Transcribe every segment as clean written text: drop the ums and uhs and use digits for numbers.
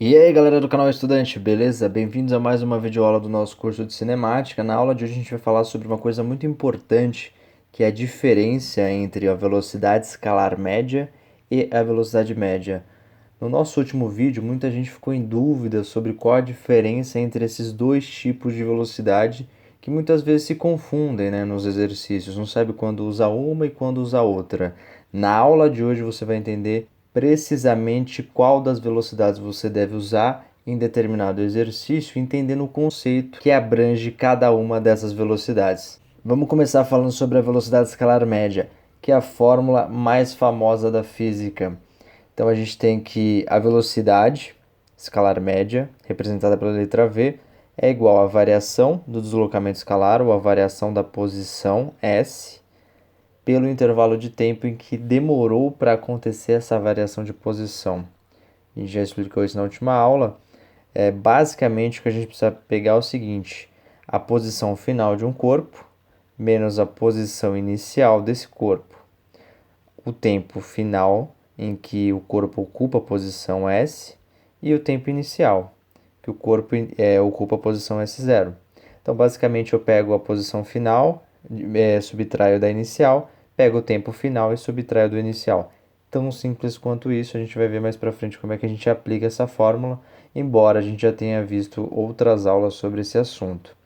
E aí galera do canal Estudante, beleza? Bem-vindos a mais uma videoaula do nosso curso de Cinemática. Na aula de hoje a gente vai falar sobre uma coisa muito importante, que é a diferença entre a velocidade escalar média e a velocidade média. No nosso último vídeo, muita gente ficou em dúvida sobre qual a diferença entre esses dois tipos de velocidade, que muitas vezes se confundem, né, nos exercícios, não sabe quando usa uma e quando usa outra. Na aula de hoje você vai entender precisamente qual das velocidades você deve usar em determinado exercício, entendendo o conceito que abrange cada uma dessas velocidades. Vamos começar falando sobre a velocidade escalar média, que é a fórmula mais famosa da física. Então a gente tem que a velocidade escalar média, representada pela letra V, é igual à variação do deslocamento escalar ou a variação da posição S pelo intervalo de tempo em que demorou para acontecer essa variação de posição. A gente já explicou isso na última aula. Basicamente o que a gente precisa pegar é o seguinte: a posição final de um corpo menos a posição inicial desse corpo. O tempo final em que o corpo ocupa a posição S e o tempo inicial, que o corpo ocupa a posição S0. Então, basicamente, eu pego a posição final, subtraio da inicial, pego o tempo final e subtraio do inicial. Tão simples quanto isso, a gente vai ver mais para frente como é que a gente aplica essa fórmula, embora a gente já tenha visto outras aulas sobre esse assunto.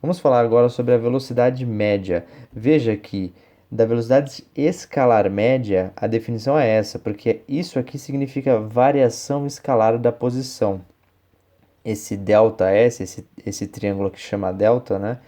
Vamos falar agora sobre a velocidade média. Veja que da velocidade escalar média, a definição é essa, porque isso aqui significa variação escalar da posição. Esse ΔS, esse triângulo que chama delta, né?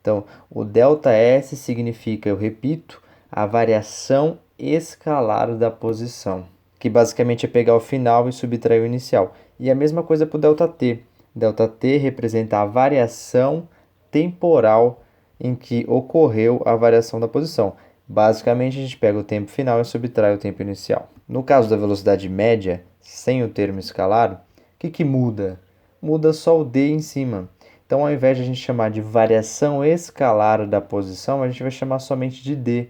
Então, o ΔS significa, eu repito, a variação escalar da posição, que basicamente é pegar o final e subtrair o inicial. E a mesma coisa para o ΔT. ΔT representa a variação temporal em que ocorreu a variação da posição. Basicamente, a gente pega o tempo final e subtrai o tempo inicial. No caso da velocidade média, sem o termo escalar, o que muda? Muda só o d em cima. Então, ao invés de a gente chamar de variação escalar da posição, a gente vai chamar somente de d.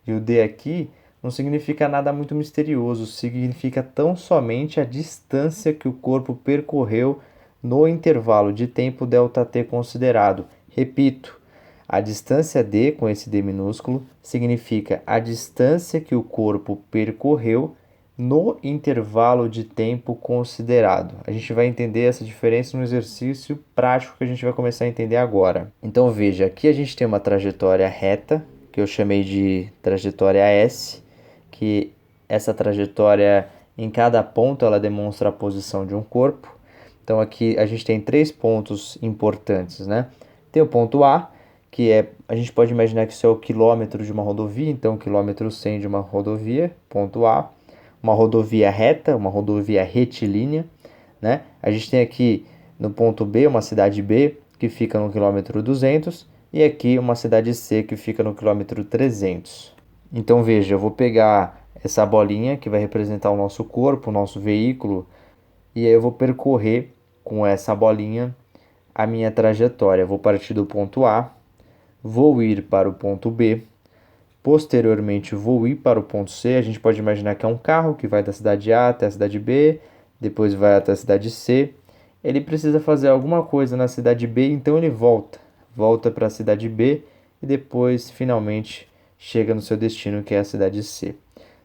E o d aqui não significa nada muito misterioso, significa tão somente a distância que o corpo percorreu no intervalo de tempo ΔT considerado. Repito, a distância d, com esse d minúsculo, significa a distância que o corpo percorreu no intervalo de tempo considerado. A gente vai entender essa diferença no exercício prático que a gente vai começar a entender agora. Então veja, aqui a gente tem uma trajetória reta, que eu chamei de trajetória S, que essa trajetória em cada ponto ela demonstra a posição de um corpo. Então aqui a gente tem 3 pontos importantes, né? Tem o ponto A, que a gente pode imaginar que isso é o quilômetro de uma rodovia, então quilômetro 100 de uma rodovia, ponto A. Uma rodovia reta, uma rodovia retilínea, né? A gente tem aqui no ponto B uma cidade B, que fica no quilômetro 200, e aqui uma cidade C, que fica no quilômetro 300. Então veja, eu vou pegar essa bolinha que vai representar o nosso corpo, o nosso veículo, e aí eu vou percorrer com essa bolinha a minha trajetória. Vou partir do ponto A, vou ir para o ponto B, posteriormente vou ir para o ponto C. A gente pode imaginar que é um carro que vai da cidade A até a cidade B, depois vai até a cidade C. Ele precisa fazer alguma coisa na cidade B, então ele volta para a cidade B e depois finalmente chega no seu destino, que é a cidade C.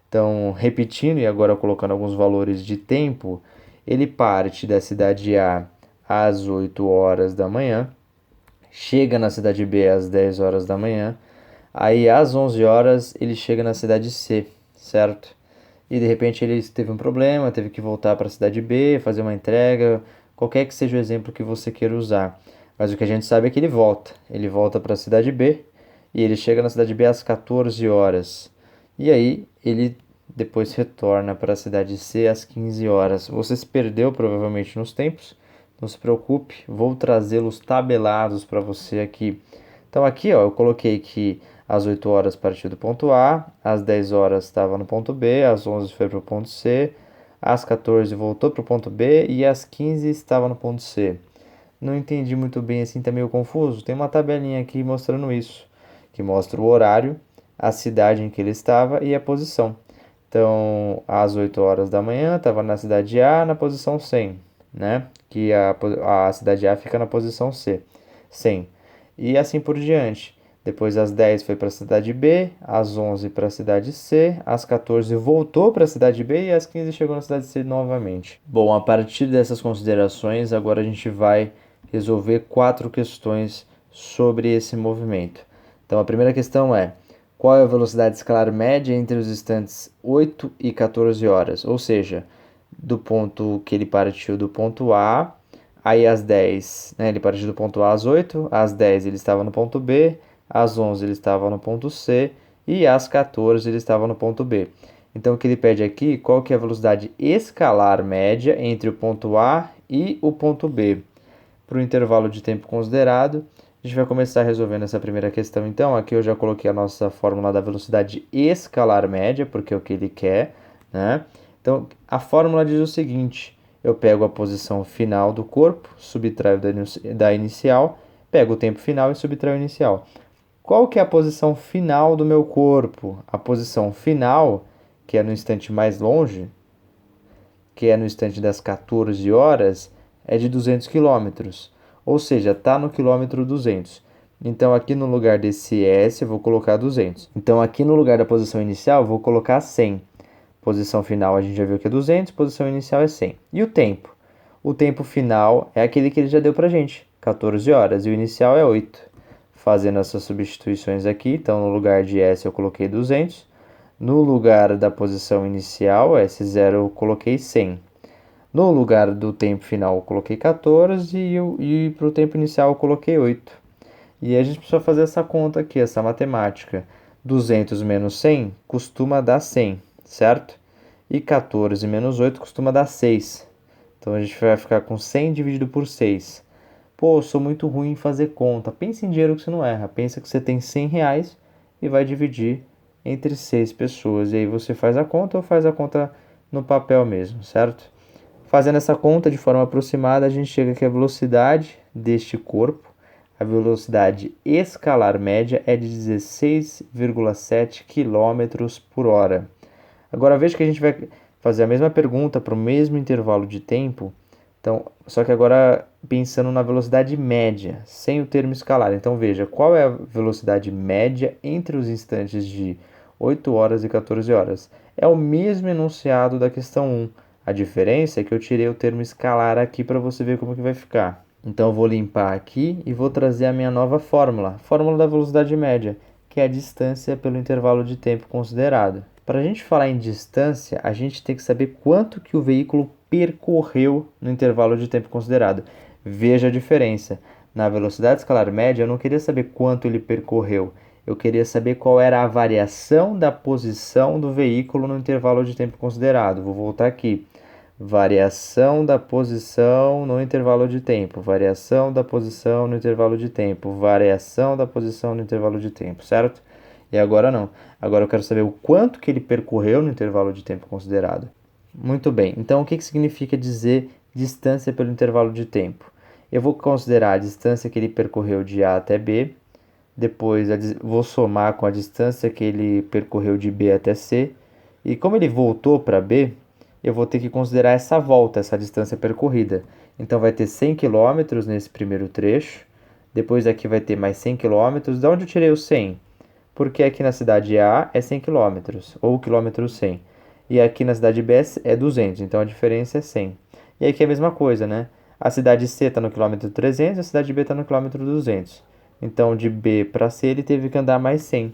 Então, repetindo e agora colocando alguns valores de tempo, ele parte da cidade A às 8 horas da manhã, chega na cidade B às 10 horas da manhã, aí às 11 horas ele chega na cidade C, certo? E de repente ele teve um problema, teve que voltar para a cidade B, fazer uma entrega, qualquer que seja o exemplo que você queira usar. Mas o que a gente sabe é que ele volta para a cidade B e ele chega na cidade B às 14 horas. E aí ele depois retorna para a cidade C às 15 horas. Você se perdeu provavelmente nos tempos, não se preocupe, vou trazê-los tabelados para você aqui. Então aqui ó, eu coloquei que às 8 horas partiu do ponto A, às 10 horas estava no ponto B, às 11 foi para o ponto C, às 14 voltou para o ponto B e às 15 estava no ponto C. Não entendi muito bem assim, tá meio confuso? Tem uma tabelinha aqui mostrando isso, que mostra o horário, a cidade em que ele estava e a posição. Então, às 8 horas da manhã, estava na cidade A, na posição 100. né? Que a cidade A fica na posição C, 100. E assim por diante. Depois às 10 foi para a cidade B, às 11 para a cidade C, às 14 voltou para a cidade B e às 15 chegou na cidade C novamente. Bom, a partir dessas considerações, agora a gente vai resolver 4 questões sobre esse movimento. Então a primeira questão é: qual é a velocidade escalar média entre os instantes 8 e 14 horas? Ou seja, do ponto que ele partiu do ponto A, aí às 10, né, ele partiu do ponto A às 8, às 10 ele estava no ponto B, às 11 ele estava no ponto C e às 14 ele estava no ponto B. Então o que ele pede aqui, qual que é a velocidade escalar média entre o ponto A e o ponto B? Para o intervalo de tempo considerado, a gente vai começar resolvendo essa primeira questão. Então aqui eu já coloquei a nossa fórmula da velocidade escalar média, porque é o que ele quer, né? Então a fórmula diz o seguinte: eu pego a posição final do corpo, subtraio da inicial, pego o tempo final e subtraio o inicial. Qual que é a posição final do meu corpo? A posição final, que é no instante mais longe, que é no instante das 14 horas, é de 200 quilômetros. Ou seja, está no quilômetro 200. Então, aqui no lugar desse S, eu vou colocar 200. Então, aqui no lugar da posição inicial, eu vou colocar 100. Posição final, a gente já viu que é 200, posição inicial é 100. E o tempo? O tempo final é aquele que ele já deu para gente, 14 horas, e o inicial é 8. Fazendo essas substituições aqui, então no lugar de S eu coloquei 200, no lugar da posição inicial, S0, eu coloquei 100. No lugar do tempo final eu coloquei 14 e para o tempo inicial eu coloquei 8. E a gente precisa fazer essa conta aqui, essa matemática. 200 menos 100 costuma dar 100, certo? E 14 menos 8 costuma dar 6. Então a gente vai ficar com 100 dividido por 6. Pô, eu sou muito ruim em fazer conta. Pensa em dinheiro que você não erra. Pensa que você tem 100 reais e vai dividir entre 6 pessoas. E aí você faz a conta ou faz a conta no papel mesmo, certo? Fazendo essa conta de forma aproximada, a gente chega que a velocidade deste corpo, a velocidade escalar média é de 16,7 km por hora. Agora veja que a gente vai fazer a mesma pergunta para o mesmo intervalo de tempo, então, só que agora pensando na velocidade média, sem o termo escalar. Então veja, qual é a velocidade média entre os instantes de 8 horas e 14 horas? É o mesmo enunciado da questão 1. A diferença é que eu tirei o termo escalar aqui para você ver como que vai ficar. Então eu vou limpar aqui e vou trazer a minha nova fórmula, fórmula da velocidade média, que é a distância pelo intervalo de tempo considerado. Para a gente falar em distância, a gente tem que saber quanto que o veículo percorreu no intervalo de tempo considerado. Veja a diferença. Na velocidade escalar média, eu não queria saber quanto ele percorreu. Eu queria saber qual era a variação da posição do veículo no intervalo de tempo considerado. Vou voltar aqui. Variação da posição no intervalo de tempo. Variação da posição no intervalo de tempo. Variação da posição no intervalo de tempo, certo? E agora não. Agora eu quero saber o quanto que ele percorreu no intervalo de tempo considerado. Muito bem. Então, o que significa dizer distância pelo intervalo de tempo? Eu vou considerar a distância que ele percorreu de A até B. Depois vou somar com a distância que ele percorreu de B até C. E como ele voltou para B, eu vou ter que considerar essa volta, essa distância percorrida. Então vai ter 100 km nesse primeiro trecho. Depois aqui vai ter mais 100 km. De onde eu tirei o 100? Porque aqui na cidade A é 100 km, ou quilômetro 100. E aqui na cidade B é 200, então a diferença é 100. E aqui é a mesma coisa, né? A cidade C está no quilômetro 300, a cidade B está no quilômetro 200. Então de B para C ele teve que andar mais 100.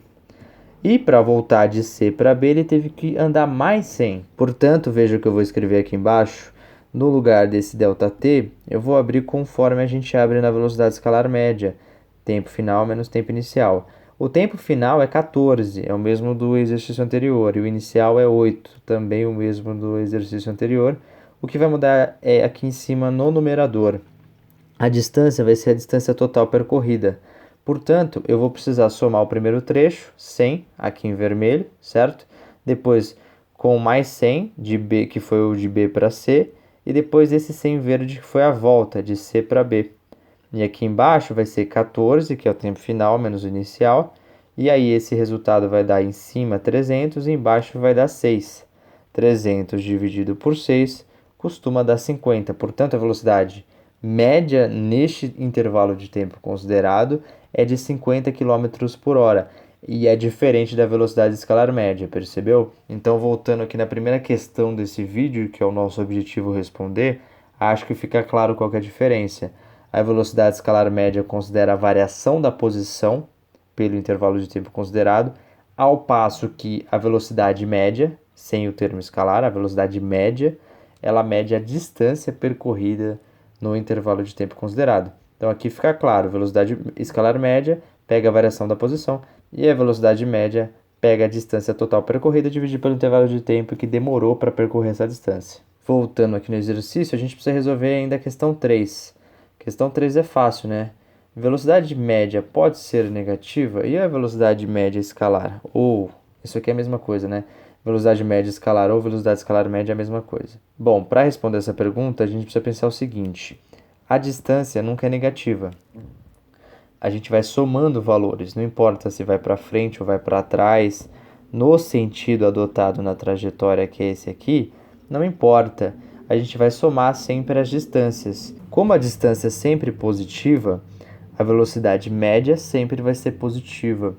E para voltar de C para B, ele teve que andar mais 100. Portanto, veja o que eu vou escrever aqui embaixo. No lugar desse ΔT, eu vou abrir conforme a gente abre na velocidade escalar média. Tempo final menos tempo inicial. O tempo final é 14, é o mesmo do exercício anterior. E o inicial é 8, também o mesmo do exercício anterior. O que vai mudar é aqui em cima no numerador. A distância vai ser a distância total percorrida. Portanto, eu vou precisar somar o primeiro trecho, 100, aqui em vermelho, certo? Depois, com mais 100, de B, que foi o de B para C, e depois esse 100 verde, que foi a volta, de C para B. E aqui embaixo vai ser 14, que é o tempo final, menos o inicial, e aí esse resultado vai dar em cima 300 e embaixo vai dar 6. 300 dividido por 6 costuma dar 50. Portanto, a velocidade média neste intervalo de tempo considerado é de 50 km por hora. E é diferente da velocidade escalar média, percebeu? Então, voltando aqui na primeira questão desse vídeo, que é o nosso objetivo responder, acho que fica claro qual que é a diferença. A velocidade escalar média considera a variação da posição pelo intervalo de tempo considerado, ao passo que a velocidade média, sem o termo escalar, a velocidade média, ela mede a distância percorrida no intervalo de tempo considerado. Então aqui fica claro, velocidade escalar média pega a variação da posição e a velocidade média pega a distância total percorrida dividida pelo intervalo de tempo que demorou para percorrer essa distância. Voltando aqui no exercício, a gente precisa resolver ainda a questão 3. A questão 3 é fácil, né? Velocidade média pode ser negativa? E a velocidade média escalar? Ou, isso aqui é a mesma coisa, né? Velocidade média escalar ou velocidade escalar média é a mesma coisa. Bom, para responder essa pergunta, a gente precisa pensar o seguinte. A distância nunca é negativa. A gente vai somando valores, não importa se vai para frente ou vai para trás, no sentido adotado na trajetória que é esse aqui, não importa. A gente vai somar sempre as distâncias. Como a distância é sempre positiva, a velocidade média sempre vai ser positiva.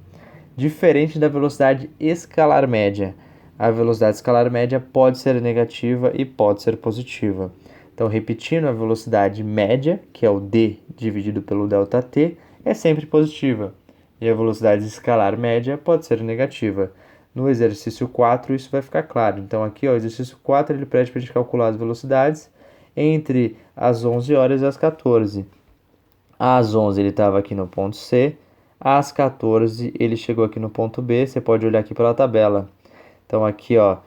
Diferente da velocidade escalar média. A velocidade escalar média pode ser negativa e pode ser positiva. Então, repetindo, a velocidade média, que é o d dividido pelo ΔT, é sempre positiva. E a velocidade escalar média pode ser negativa. No exercício 4, isso vai ficar claro. Então, aqui, o exercício 4, ele pede para a gente calcular as velocidades entre as 11 horas e as 14. Às 11 ele estava aqui no ponto C, às 14 ele chegou aqui no ponto B, você pode olhar aqui pela tabela. Então aqui, ó,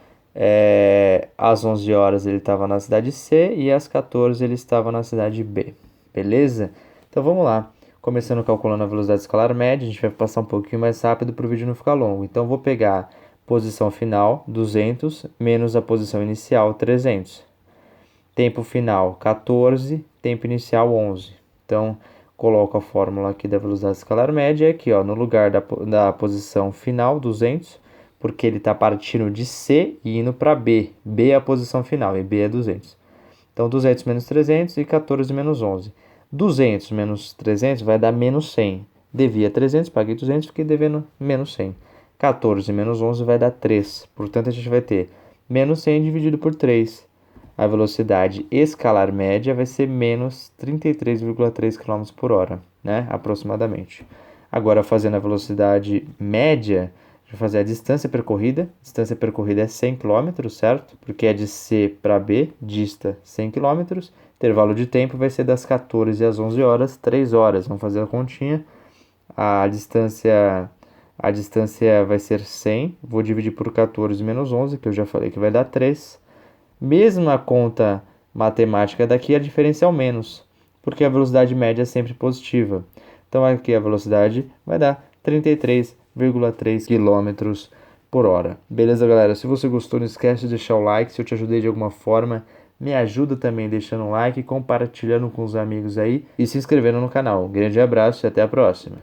às 11 horas ele estava na cidade C e às 14 ele estava na cidade B, beleza? Então vamos lá, começando calculando a velocidade escalar média, a gente vai passar um pouquinho mais rápido para o vídeo não ficar longo. Então vou pegar posição final, 200, menos a posição inicial, 300. Tempo final, 14, tempo inicial, 11. Então, coloco a fórmula aqui da velocidade escalar média aqui, ó, no lugar da posição final, 200, porque ele está partindo de C e indo para B. B é a posição final e B é 200. Então, 200 menos 300 e 14 menos 11. 200 menos 300 vai dar menos 100. Devia 300, paguei 200, fiquei devendo menos 100. 14 menos 11 vai dar 3. Portanto, a gente vai ter menos 100 dividido por 3. A velocidade escalar média vai ser menos 33,3 km por hora, né? Aproximadamente. Agora, fazendo a velocidade média, a gente vai fazer a distância percorrida. Distância percorrida é 100 km, certo? Porque é de C para B, dista 100 km. Intervalo de tempo vai ser das 14 às 11 horas, 3 horas. Vamos fazer a continha. A distância vai ser 100. Vou dividir por 14 menos 11, que eu já falei que vai dar 3. Mesma conta matemática daqui, a diferença é o menos, porque a velocidade média é sempre positiva. Então aqui a velocidade vai dar 33,3 km por hora. Beleza, galera? Se você gostou, não esquece de deixar o like. Se eu te ajudei de alguma forma, me ajuda também deixando um like, compartilhando com os amigos aí e se inscrevendo no canal. Um grande abraço e até a próxima.